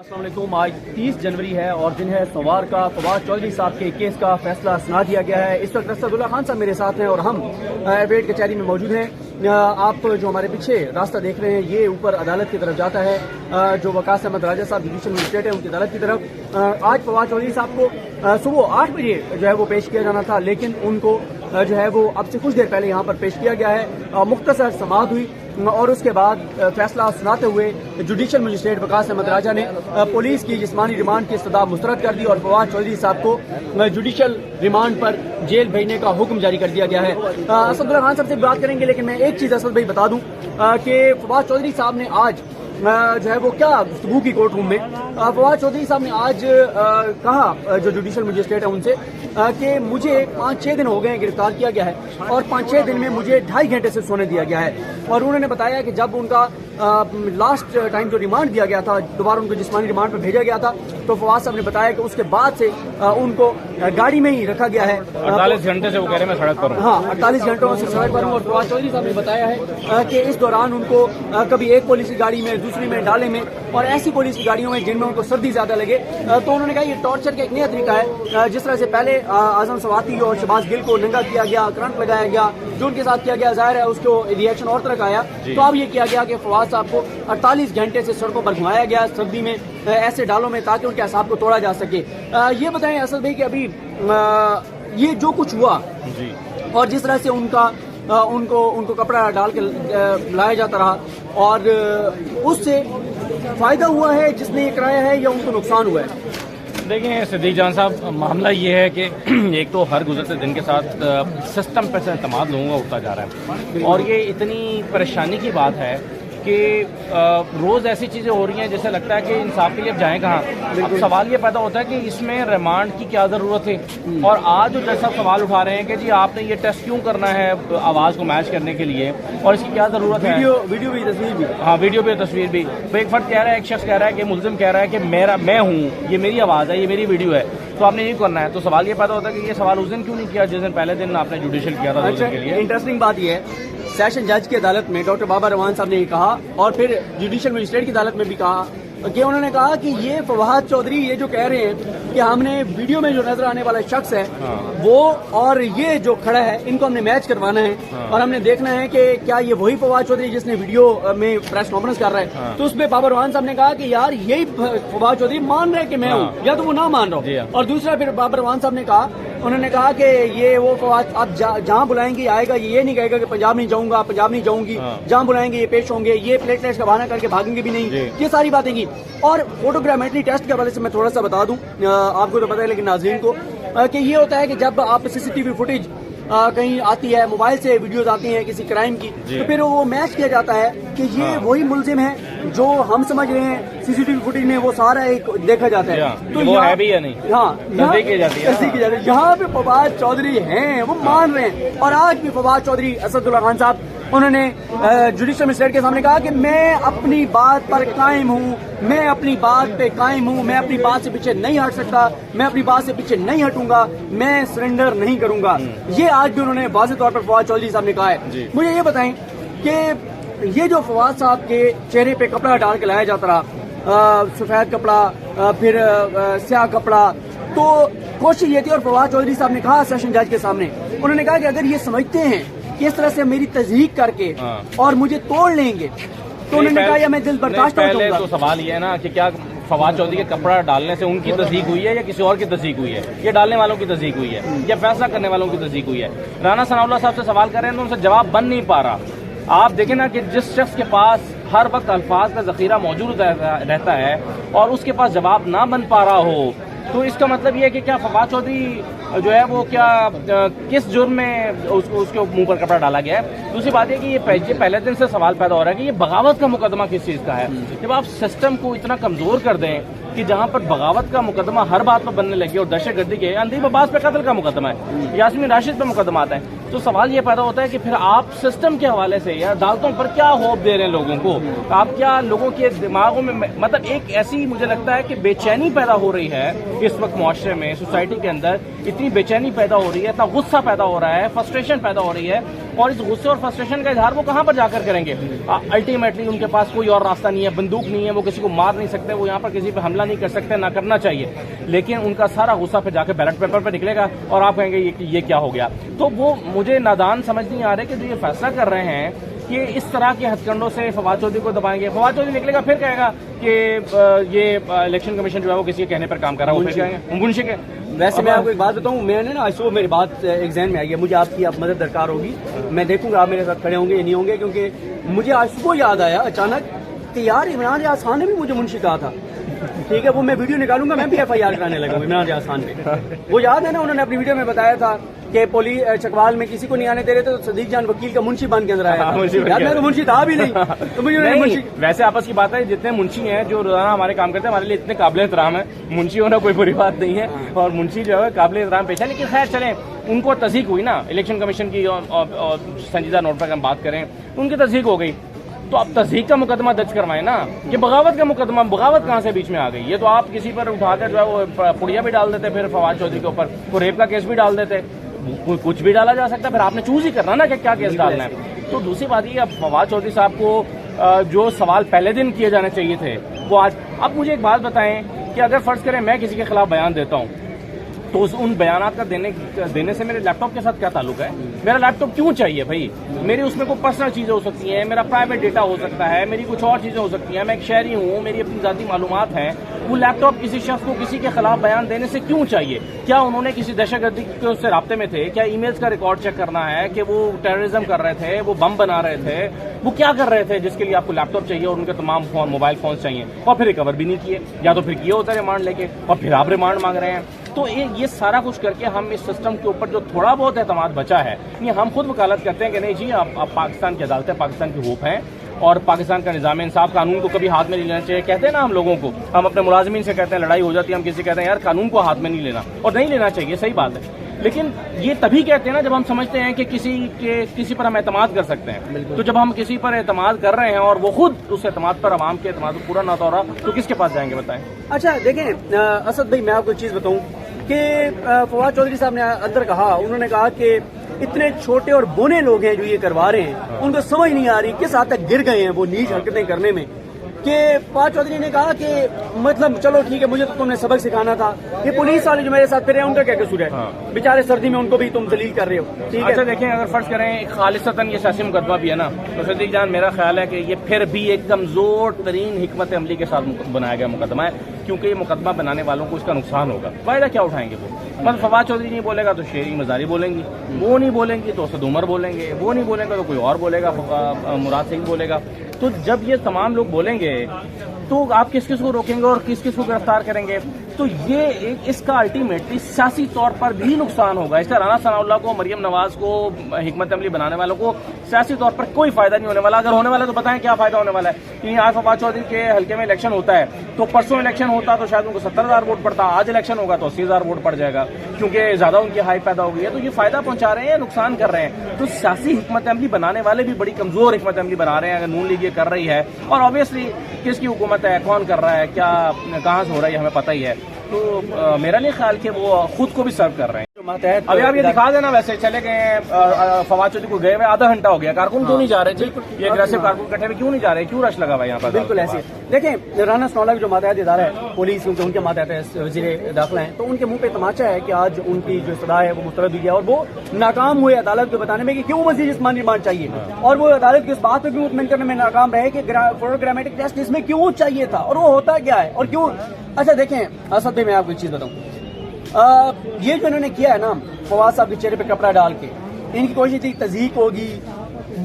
السلام علیکم۔ آج 30 جنوری ہے اور دن ہے سوار کا۔ فواد چودھری صاحب کے کیس کا فیصلہ سنا دیا گیا ہے۔ اس وقت اسد اللہ خان صاحب میرے ساتھ ہیں اور ہم ایڈوکیٹ کچہری میں موجود ہیں۔ آپ جو ہمارے پیچھے راستہ دیکھ رہے ہیں یہ اوپر عدالت کی طرف جاتا ہے، جو وقاص احمد راجہ صاحب جوڈیشل مجسٹریٹ ہیں ان کی عدالت کی طرف۔ آج فواد چودھری صاحب کو صبح 8 بجے جو ہے وہ پیش کیا جانا تھا، لیکن ان کو جو ہے وہ اب سے کچھ دیر پہلے یہاں پر پیش کیا گیا ہے۔ مختصر سماعت ہوئی اور اس کے بعد فیصلہ سناتے ہوئے جوڈیشل مجسٹریٹ وقاص احمد راجہ نے پولیس کی جسمانی ریمانڈ کی استدعا مسترد کر دی اور فواد چودھری صاحب کو جوڈیشل ریمانڈ پر جیل بھیجنے کا حکم جاری کر دیا گیا ہے۔ اسد اللہ خان صاحب سے بات کریں گے، لیکن میں ایک چیز اسد بھائی بتا دوں کہ فواد چودھری صاحب نے آج جو ہے وہ کیا گفتگو کی کورٹ روم میں۔ فواد چودھری صاحب نے آج کہا جو جوڈیشل مجسٹریٹ ہے ان سے کہ مجھے 5-6 دن ہو گئے ہیں گرفتار کیا گیا ہے اور 5-6 دن میں مجھے 2.5 گھنٹے سے سونے دیا گیا ہے۔ اور انہوں نے بتایا کہ جب ان کا لاسٹ ٹائم جو ریمانڈ دیا گیا تھا، دوبارہ ان کو جسمانی ریمانڈ پر بھیجا گیا تھا، تو فواد صاحب نے بتایا کہ اس کے بعد سے ان کو گاڑی میں ہی رکھا گیا ہے۔ 48 گھنٹے سے وہ کہہ رہے ہیں میں سڑک پر ہوں۔ ہاں، 48 گھنٹوں سے سڑک پر ہوں۔ اور فواد چودھری صاحب نے بتایا ہے کہ اس دوران ان کو کبھی ایک پولیس کی گاڑی میں، دوسری میں، ڈالے میں اور ایسی پولیس کی گاڑیوں میں جن میں ان کو سردی زیادہ لگے، تو انہوں نے کہا یہ ٹارچر کا ایک نیا طریقہ ہے۔ جس طرح سے پہلے اعظم سواتی اور شہباز گل کو ننگا کیا گیا، کرنٹ لگایا گیا، جو ان کے ساتھ کیا گیا، ظاہر ہے اس کو ریئیکشن اور طرح کا آیا، تو اب یہ کیا گیا کہ فواد صاحب کو 48 گھنٹے سے سڑکوں پر گھمایا گیا سردی میں ایسے ڈالوں میں تاکہ ان کے اعصاب کو توڑا جا سکے۔ یہ بتائیں اسد بھائی کہ ابھی یہ جو کچھ ہوا اور جس طرح سے ان کو کپڑا ڈال کے لایا جاتا رہا، اور اس سے فائدہ ہوا ہے جس نے یہ کرایا ہے یا ان کو نقصان ہوا ہے؟ دیکھیں صدیق جان صاحب، معاملہ یہ ہے کہ ایک تو ہر گزرتے دن کے ساتھ سسٹم پر سے اعتماد لوگوں کا اٹھتا جا رہا ہے، اور یہ اتنی پریشانی کی بات ہے کہ روز ایسی چیزیں ہو رہی ہیں جیسے لگتا ہے کہ انصاف کے لیے اب جائیں کہاں۔ اب سوال یہ پیدا ہوتا ہے کہ اس میں ریمانڈ کی کیا ضرورت ہے، اور آج جو جیسا سوال اٹھا رہے ہیں کہ جی آپ نے یہ ٹیسٹ کیوں کرنا ہے آواز کو میچ کرنے کے لیے، اور اس کی کیا ضرورت ہے، ویڈیو بھی، تصویر بھی۔ ہاں، ویڈیو پہ تصویر بھی۔ ایک فرد کہہ رہا ہے، ایک شخص کہہ رہا ہے کہ ملزم کہہ رہا ہے کہ میں ہوں، یہ میری آواز ہے، یہ میری ویڈیو ہے، تو آپ نے یہ کرنا ہے۔ تو سوال یہ پیدا ہوتا ہے کہ یہ سوال اس دن کیوں نہیں کیا جس دن پہلے دن آپ نے جوڈیشل کیا تھا کے لیے۔ انٹرسٹنگ بات یہ ہے، سیشن جج کی عدالت میں ڈاکٹر بابا روان صاحب نے یہ کہا، اور پھر جوڈیشل مجسٹریٹ کی عدالت میں بھی کہا کہ انہوں نے کہا کہ یہ فواد چودھری یہ جو کہہ رہے ہیں کہ ہم نے ویڈیو میں جو نظر آنے والا شخص ہے وہ اور یہ جو کھڑا ہے ان کو ہم نے میچ کروانا ہے، اور ہم نے دیکھنا ہے کہ کیا یہ وہی فواد چودھری جس نے ویڈیو میں پریس کانفرنس کر رہا ہے۔ تو اس پہ بابا روان صاحب نے کہا کہ یار یہی فواد چودھری مان رہا ہے کہ میں ہوں، یا تو وہ نہ مان رہا ہوں۔ اور دوسرا پھر بابا روان صاحب نے کہا، انہوں نے کہا کہ یہ وہ فواد آپ جہاں بلائیں گے آئے گا، یہ نہیں کہے گا کہ پنجاب نہیں جاؤں گا، پنجاب نہیں جاؤں گی، جہاں بلائیں گے یہ پیش ہوں گے، یہ پلیٹلیٹس کا بہانہ کر کے بھاگیں گے بھی نہیں، یہ ساری باتیں کی۔ اور فوٹوگرامیٹری ٹیسٹ کے حوالے سے میں تھوڑا سا بتا دوں، آپ کو تو پتہ ہے لیکن ناظرین کو، کہ یہ ہوتا ہے کہ جب آپ CCTV فوٹیج کہیں آتی ہے، موبائل سے ویڈیوز آتی ہیں کسی کرائم کی، تو پھر وہ میچ کیا جاتا ہے کہ یہ وہی ملزم ہے جو ہم سمجھ رہے ہیں CCTV فوٹیج میں وہ سارا ایک دیکھا جاتا ہے، تو وہ ہے بھی یا نہیں، ہاں تصدیق کی جاتی ہے۔ یہاں پہ فواد چودھری ہیں، وہ مان رہے ہیں، اور آج بھی فواد چودھری اسد اللہ خان صاحب انہوں نے جوڈیشل مجسٹریٹ کے سامنے کہا کہ میں اپنی بات پر قائم ہوں، میں اپنی بات پہ قائم ہوں، میں اپنی بات سے پیچھے نہیں ہٹ سکتا، میں اپنی بات سے پیچھے نہیں ہٹوں گا، میں سرنڈر نہیں کروں گا۔ یہ آج بھی انہوں نے واضح طور پر فواد چودھری صاحب نے کہا ہے۔ مجھے یہ بتائیں کہ یہ جو فواد صاحب کے چہرے پہ کپڑا ڈال کے لایا جاتا رہا، سفید کپڑا پھر سیاہ کپڑا، تو کوشش یہ تھی، اور فواد چودھری صاحب نے کہا سیشن جج کے سامنے، انہوں نے کہا کہ اگر یہ سمجھتے ہیں کہ اس طرح سے میری تصدیق کر کے اور مجھے توڑ لیں گے تو انہوں نے کہا یا میں دل برداشت کروں گا۔ تو سوال یہ ہے نا کہ کیا فواد چودھری کے کپڑا ڈالنے سے ان کی تصدیق ہوئی ہے یا کسی اور کی تصدیق ہوئی ہے، یا ڈالنے والوں کی تصدیق ہوئی ہے یا فیصلہ کرنے والوں کی تصدیق ہوئی ہے؟ رانا ثناء اللہ صاحب سے سوال کر رہے ہیں تو ان سے جواب بن نہیں پا رہا۔ آپ دیکھیں نا کہ جس شخص کے پاس ہر وقت الفاظ کا ذخیرہ موجود رہتا ہے اور اس کے پاس جواب نہ بن پا رہا ہو، تو اس کا مطلب یہ ہے کہ کیا فواد چودھری جو ہے وہ کیا کس جرم میں اس کے منہ پر کپڑا ڈالا گیا ہے؟ دوسری بات یہ کہ یہ پہلے دن سے سوال پیدا ہو رہا ہے کہ یہ بغاوت کا مقدمہ کس چیز کا ہے؟ جب آپ سسٹم کو اتنا کمزور کر دیں کہ جہاں پر بغاوت کا مقدمہ ہر بات پر بننے لگے اور دہشت گردی کے اندیب عباس پہ قتل کا مقدمہ ہے، یاسمین راشد پہ مقدمات ہیں، تو سوال یہ پیدا ہوتا ہے کہ پھر آپ سسٹم کے حوالے سے یا عدالتوں پر کیا ہوپ دے رہے ہیں لوگوں کو؟ آپ کیا لوگوں کے دماغوں میں مطلب ایک ایسی مجھے لگتا ہے کہ بے چینی پیدا ہو رہی ہے اس وقت معاشرے میں، سوسائٹی کے اندر اتنی بے چینی پیدا ہو رہی ہے، اتنا غصہ پیدا ہو رہا ہے، فرسٹریشن پیدا ہو رہی ہے، اور اس غصے اور فرسٹریشن کا اظہار وہ کہاں پر جا کر کریں گے؟ الٹیمیٹلی ان کے پاس کوئی اور راستہ نہیں ہے، بندوق نہیں ہے، وہ کسی کو مار نہیں سکتے، وہ یہاں پر کسی پہ حملہ نہیں کر سکتے، نہ کرنا چاہیے، لیکن ان کا سارا غصہ پہ جا کے بیلٹ پیپر پہ نکلے گا اور آپ کہیں گے یہ کیا ہو گیا؟ تو وہ مجھے نادان سمجھ نہیں آ رہے کہ جو یہ فیصلہ کر رہے ہیں کہ اس طرح کے ہتھ کنڈوں سے فواد چودھری کو دبائیں گے. فواد چودھری نکلے گا پھر کہے گا کہ یہ الیکشن کمیشن جو ہے وہ کسی کے کہنے پر کام کر رہا ہے, وہ پھر کہیں گے منشی کے. ویسے میں آپ کو ایک بات بتاؤں, میں نے نا صبح میری بات ایک ذہن میں آئی ہے, مجھے آپ کی مدد درکار ہوگی, میں دیکھوں گا آپ میرے ساتھ کھڑے ہوں گے یا نہیں ہوں گے, کیونکہ مجھے آج صبح یاد آیا اچانک کہ یار عمران ریاض خان نے بھی مجھے منشی کہا تھا. ٹھیک ہے, وہ میں ویڈیو نکالوں گا, میں بھی ایف آئی آر کرانے لگا ہوں عمران ریاض خان پہ. وہ یاد ہے نا, انہوں نے اپنی ویڈیو میں بتایا تھا کہ پولیس چکوال میں کسی کو نہیں آنے دے رہے تھے تو صدیق جان وکیل کا منشی بن کے اندر آیا. میں تو منشی تھا بھی نہیں, تو مجھے ویسے آپس کی بات ہے, جتنے منشی ہیں جو روزانہ ہمارے کام کرتے ہیں ہمارے لیے اتنے قابل احترام ہے, منشی ہونا کوئی بری بات نہیں ہے, اور منشی جو ہے قابل احترام پیش ہے. لیکن خیر چلیں, ان کو تصدیق ہوئی نا الیکشن کمیشن کی, اور سنجیدہ نوٹ پر ہم بات کریں تو ان کی تصدیق ہو گئی, تو اب تصدیق کا مقدمہ درج کروائیں نا. یہ بغاوت کا مقدمہ, بغاوت کہاں سے بیچ میں آ گئی؟ یہ تو آپ کسی پر اٹھا کر جو ہے وہ پڑیا بھی ڈال دیتے, پھر فواد چودھری کے اوپر کوئی ریپ کا کیس بھی ڈال دیتے, کچھ بھی ڈالا جا سکتا ہے, پھر آپ نے چوز ہی کرنا نا کہ کیا کیس ڈالنا ہے. تو دوسری بات یہ, اب فواد چودھری صاحب کو جو سوال پہلے دن کیے جانے چاہیے تھے وہ آج. اب مجھے ایک بات بتائیں کہ اگر فرض کریں میں کسی کے خلاف بیان دیتا ہوں تو ان بیانات کا دینے سے میرے لیپ ٹاپ کے ساتھ کیا تعلق ہے؟ میرا لیپ ٹاپ کیوں چاہیے بھائی؟ میری اس میں کوئی پرسنل چیزیں ہو سکتی ہیں, میرا پرائیویٹ ڈیٹا ہو سکتا ہے, میری کچھ اور چیزیں ہو سکتی ہیں, میں ایک شہری ہوں, میری اپنی ذاتی معلومات ہیں. وہ لیپ ٹاپ کسی شخص کو کسی کے خلاف بیان دینے سے کیوں چاہیے؟ کیا انہوں نے کسی دہشت گردی کے سے رابطے میں تھے؟ کیا ای میلز کا ریکارڈ چیک کرنا ہے کہ وہ ٹیررزم کر رہے تھے, وہ بم بنا رہے تھے, وہ کیا کر رہے تھے جس کے لیے آپ کو لیپ ٹاپ چاہیے اور ان کے تمام موبائل فونز چاہیے, اور پھر ریکور بھی نہیں کیے, یا تو پھر کیے ہوتا ریمانڈ لے کے اور پھر آپ ریمانڈ مانگ رہے ہیں. تو یہ سارا کچھ کر کے ہم اس سسٹم کے اوپر جو تھوڑا بہت اعتماد بچا ہے, یہ ہم خود وکالت کرتے ہیں کہ نہیں جی آپ پاکستان کی عدالتیں پاکستان کی ہوپ ہیں, اور پاکستان کا نظام انصاف قانون کو کبھی ہاتھ میں نہیں لینا چاہیے. کہتے ہیں نا ہم لوگوں کو, ہم اپنے ملازمین سے کہتے ہیں لڑائی ہو جاتی ہے, ہم کسی کہتے ہیں یار قانون کو ہاتھ میں نہیں لینا, اور نہیں لینا چاہیے, صحیح بات ہے. لیکن یہ تبھی کہتے ہیں نا جب ہم سمجھتے ہیں کہ کسی پر ہم اعتماد کر سکتے ہیں. تو جب ہم کسی پر اعتماد کر رہے ہیں اور وہ خود اس اعتماد پر عوام کے اعتماد کو پورا نہ ہو رہا, تو کس کے پاس جائیں گے بتائیں؟ اچھا دیکھیں اسد بھائی, میں آپ کو ایک چیز بتاؤں کہ فواد چودھری صاحب نے اندر کہا, انہوں نے کہا کہ اتنے چھوٹے اور بونے لوگ ہیں جو یہ کروا رہے ہیں, ان کو سمجھ نہیں آ رہی کس حد تک گر گئے ہیں وہ نیچ حرکتیں کرنے میں. کہ فواد چودھری نے کہا کہ مطلب چلو ٹھیک ہے, مجھے تو تم نے سبق سکھانا تھا, یہ پولیس والے جو میرے ساتھ پھر ہیں ان کا کیا قصور ہے؟ بیچارے سردی میں ان کو بھی تم ذلیل کر رہے ہو. ٹھیک ہے, اچھا دیکھیں, اگر فرض کریں خالصتاً یہ سیاسی مقدمہ بھی ہے نا, تو صدیق جان میرا خیال ہے کہ یہ پھر بھی ایک کمزور ترین حکمت عملی کے ساتھ بنایا گیا مقدمہ ہے, کیونکہ یہ مقدمہ بنانے والوں کو اس کا نقصان ہوگا. فائدہ کیا اٹھائیں گے وہ؟ مطلب فواد چودھری نہیں بولے گا تو شیری مزاری بولیں گی, وہ نہیں بولیں گی تو اسد عمر بولیں گے, وہ نہیں بولیں گا تو کوئی اور بولے گا, مراد سنگھ بولے گا. تو جب یہ تمام لوگ بولیں گے تو آپ کس کس کو روکیں گے اور کس کس کو گرفتار کریں گے؟ تو یہ اس کا الٹیمیٹلی سیاسی طور پر بھی نقصان ہوگا. اس کا رانا ثناء اللہ کو, مریم نواز کو, حکمت عملی بنانے والوں کو سیاسی طور پر کوئی فائدہ نہیں ہونے والا. اگر ہونے والا تو بتائیں کیا فائدہ ہونے والا ہے؟ کہ آج فواد چودھری کے حلقے میں الیکشن ہوتا ہے, تو پرسوں الیکشن ہوتا تو شاید ان کو 70,000 ووٹ پڑتا, آج الیکشن ہوگا تو 80,000 ووٹ پڑ جائے گا, کیونکہ زیادہ ان کی ہائی پیدا ہو گئی ہے. تو یہ فائدہ پہنچا رہے ہیں یا نقصان کر رہے ہیں؟ تو سیاسی حکمت عملی بنانے والے بھی بڑی کمزور حکمت عملی بنا رہے ہیں. اگر نون لیگ یہ کر رہی ہے, اور آبویسلی کس کی حکومت ہے, کون کر رہا ہے, کیا کہاں سے ہو رہا ہے, یہ ہمیں پتہ ہی ہے. تو میرا نہیں خیال کہ وہ خود کو بھی سرو کر رہے ہیں. ابھی آپ یہ دکھا دینا, ویسے چلے گئے ہیں فواد چودھری کو گئے ہوئے آدھا گھنٹہ ہو گیا, کارکن کیوں نہیں جا رہے؟ یہ اگریسو کارکن کٹھے ہوئے کیوں نہیں جا رہے, کیوں رش لگا ہوا یہاں پر؟ بالکل ایسے دیکھیں, رانا ثناء اللہ جو ماتحت ادارہ ہے پولیس, کیونکہ ان کے ماتحت وزیر داخلہ ہیں, تو ان کے منہ پہ تماچا ہے کہ آج ان کی جو استدعا ہے وہ مسترد ہوئی ہے, اور وہ ناکام ہوئے عدالت کو بتانے میں کہ کیوں مزید جسمانی ریمانڈ چاہیے, اور وہ عدالت کی اس بات پہ کیوں مطمئن کرنے میں ناکام رہے کہ گرامیٹک ٹیسٹ اس میں کیوں چاہیے تھا, اور وہ ہوتا کیا ہے اور کیوں. اچھا دیکھیں اسد بھائی, میں آپ کو ایک چیز بتاؤں, یہ جو انہوں نے کیا ہے نا فواد صاحب کے چہرے پہ کپڑا ڈال کے, ان کی کوشش تھی تضحیک ہوگی,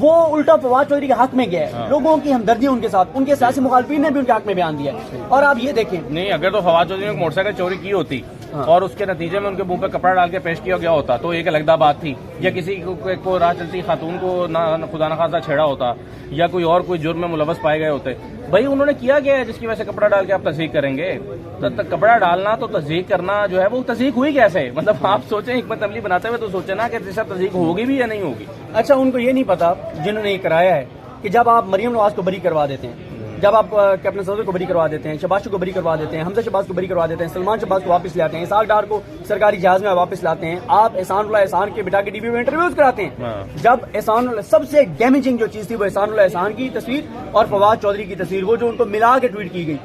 وہ الٹا فواد چودھری کے حق میں گیا ہے. لوگوں کی ہمدردی ان کے ساتھ, ان کے سیاسی مخالفین نے بھی ان کے حق میں بیان دیا ہے. اور آپ یہ دیکھیں, نہیں اگر تو فواد چودھری نے موٹر سائیکل چوری کی ہوتی اور اس کے نتیجے میں ان کے منہ پہ کپڑا ڈال کے پیش کیا گیا ہوتا تو ایک الگ بات تھی, یا کسی کو راہ چلتی خاتون کو خدا نخواستہ چھیڑا ہوتا, یا کوئی اور کوئی جرم میں ملوث پائے گئے ہوتے. بھائی انہوں نے کیا گیا ہے جس کی وجہ سے کپڑا ڈال کے آپ تصدیق کریں گے؟ تو کپڑا ڈالنا تو تصدیق کرنا جو ہے وہ تصدیق ہوئی کیسے؟ مطلب آپ سوچیں, حکمت عملی بناتے ہوئے تو سوچیں نا کہ تصدیق ہوگی بھی یا نہیں ہوگی. اچھا ان کو یہ نہیں پتا جنہوں نے یہ کرایا ہے کہ جب آپ مریم نواز کو بری کروا دیتے ہیں جب آپ کیپٹن صدر کو بری کروا دیتے ہیں, شباز کو بری کروا دیتے ہیں, حمزہ شباز کو بری کروا دیتے ہیں, سلمان شباز کو واپس لے آتے ہیں, اسحاق ڈار کو سرکاری جہاز میں واپس لاتے ہیں, آپ احسان اللہ احسان کے بٹا کے ٹی وی میں انٹرویوز کراتے ہیں. جب احسان اللہ سب سے ڈیمیجنگ جو چیز تھی وہ احسان اللہ احسان کی تصویر اور فواد چودھری کی تصویر, وہ جو ان کو ملا کے ٹویٹ کی گئی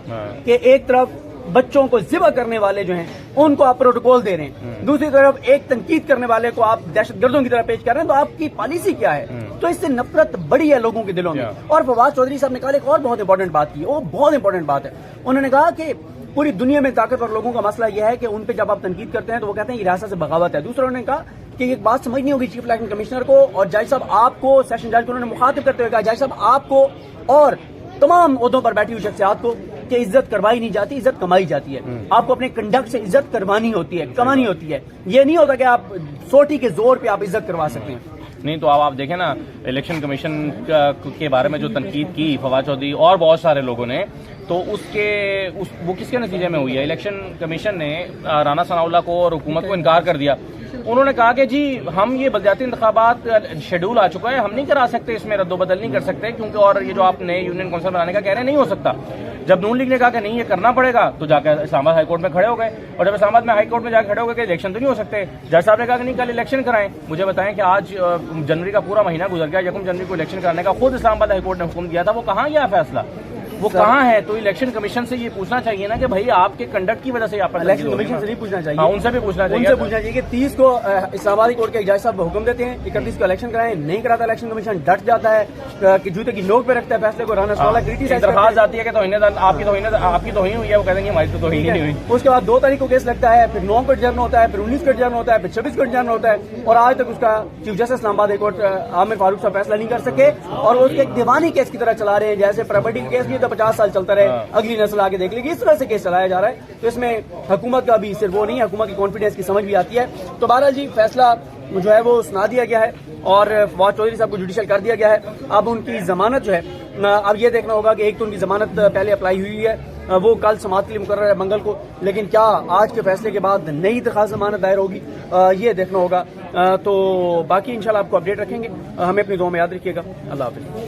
کہ ایک طرف بچوں کو ذبح کرنے والے جو ہیں ان کو آپ پروٹوکول دے رہے ہیں, دوسری طرف ایک تنقید کرنے والے کو آپ دہشت گردوں کی طرح پیش کر رہے ہیں, تو آپ کی پالیسی کیا ہے؟ تو اس سے نفرت بڑی ہے لوگوں کے دلوں میں. اور فواد چودھری صاحب نے کہا ایک اور بہت امپورٹنٹ بات کی, وہ بہت امپورٹنٹ بات ہے, انہوں نے کہا کہ پوری دنیا میں طاقتور لوگوں کا مسئلہ یہ ہے کہ ان پہ جب آپ تنقید کرتے ہیں تو وہ کہتے ہیں یہ ریاست سے بغاوت ہے. دوسرا انہوں نے کہا کہ ایک بات سمجھنی ہوگی چیف الیکشن کمشنر کو اور جج صاحب آپ کو, سیشن جج کو انہوں نے مخاطب کرتے ہوئے کہا جج صاحب آپ کو اور تمام عہدوں پر بیٹھی ہوئی شخصیات کو کہ عزت کروائی نہیں جاتی, عزت کمائی جاتی ہے. آپ کو اپنے کنڈکٹ سے عزت کروانی ہوتی ہے, کمانی ہوتی ہے. یہ نہیں ہوتا کہ آپ سوٹی کے زور پہ آپ عزت کروا سکتے ہیں. نہیں تو اب آپ دیکھیں نا, الیکشن کمیشن کے بارے میں جو تنقید کی فواد چودھری اور بہت سارے لوگوں نے, تو وہ کس کے نتیجے میں ہوئی ہے؟ الیکشن کمیشن نے رانا ثناء اللہ کو اور حکومت کو انکار کر دیا. انہوں نے کہا کہ جی ہم یہ بلدیاتی انتخابات شیڈول آ چکا ہے, ہم نہیں کرا سکتے, اس میں رد و بدل نہیں کر سکتے, کیونکہ اور یہ جو آپ نے یونین کونسل بنانے کا کہہ رہے ہیں نہیں ہو سکتا. جب نون لیگ نے کہا کہ نہیں یہ کرنا پڑے گا تو جا کے اسلام آباد ہائی کورٹ میں کھڑے ہو گئے, اور جب اسلام آباد میں ہائی کورٹ میں جا کے کھڑے ہو گئے کہ الیکشن تو نہیں ہو سکتے, جج صاحب نے کہا کہ نہیں کل الیکشن کرائیں. مجھے بتائیں کہ آج جنوری کا پورا مہینہ گزر گیا, 1 جنوری کو الیکشن کرانے کا خود اسلام آباد ہائی کورٹ نے حکم دیا تھا, وہ کہاں گیا فیصلہ؟ وہ کہاں ہے؟ تو الیکشن کمیشن سے یہ پوچھنا چاہیے نا کہ بھائی آپ کے کنڈکٹ کی وجہ سے آپ الیکشن کمیشن سے نہیں پوچھنا چاہیے, ان سے بھی پوچھنا چاہیے کہ 30 کو اسلام آباد کورٹ کے جج صاحب حکم دیتے ہیں 31 کو الیکشن کرائیں, نہیں کراتا الیکشن کمیشن, ڈٹ جاتا ہے کہ جوتے کی نوک پہ رکھتا ہے فیصلے کو. رانا ثناء اللہ کریٹیسائز درخواست آتی ہے کہ آپ کی توہین ہوئی ہے, وہ کہتے ہیں ہماری تو توہین نہیں ہوئی. اس کے بعد 2 تاریخ کو کیس لگتا ہے, پھر 9 کو ایڈجرن ہوتا ہے, پھر 19 کو ایڈجرن ہوتا ہے, پھر 26 کو ایڈجرن ہوتا ہے, اور آج تک اس کا چیف جسٹس اسلام آباد ہائی کورٹ عامر فاروق صاحب فیصلہ نہیں کر سکے, اور اس کے ایک دیوانی کیس کی طرح چلا رہے ہیں, جیسے پراپرٹی کا کیس نہیں تو 50 سال چلتا رہے, اگلی نسل آگے دیکھ لے گی, اس طرح سے کیس چلایا جا رہا ہے. تو اس میں حکومت کا بھی صرف وہ نہیں ہے, حکومت کی کانفیڈنس کی سمجھ بھی آتی ہے. تو بہرحال جی فیصلہ جو ہے وہ سنا دیا گیا ہے اور فواد چودھری صاحب کو جوڈیشل کر دیا گیا ہے. اب ان کی ضمانت جو ہے, اب یہ دیکھنا ہوگا کہ ایک تو ان کی ضمانت پہلے اپلائی ہوئی ہے, وہ کل سماعت کے لیے مقرر ہے منگل کو, لیکن کیا آج کے فیصلے کے بعد نئی درخواست ضمانت دائر ہوگی یہ دیکھنا ہوگا. تو باقی انشاءاللہ آپ کو اپڈیٹ رکھیں گے, ہمیں اپنی دعاؤں میں یاد رکھیے گا. اللہ حافظ.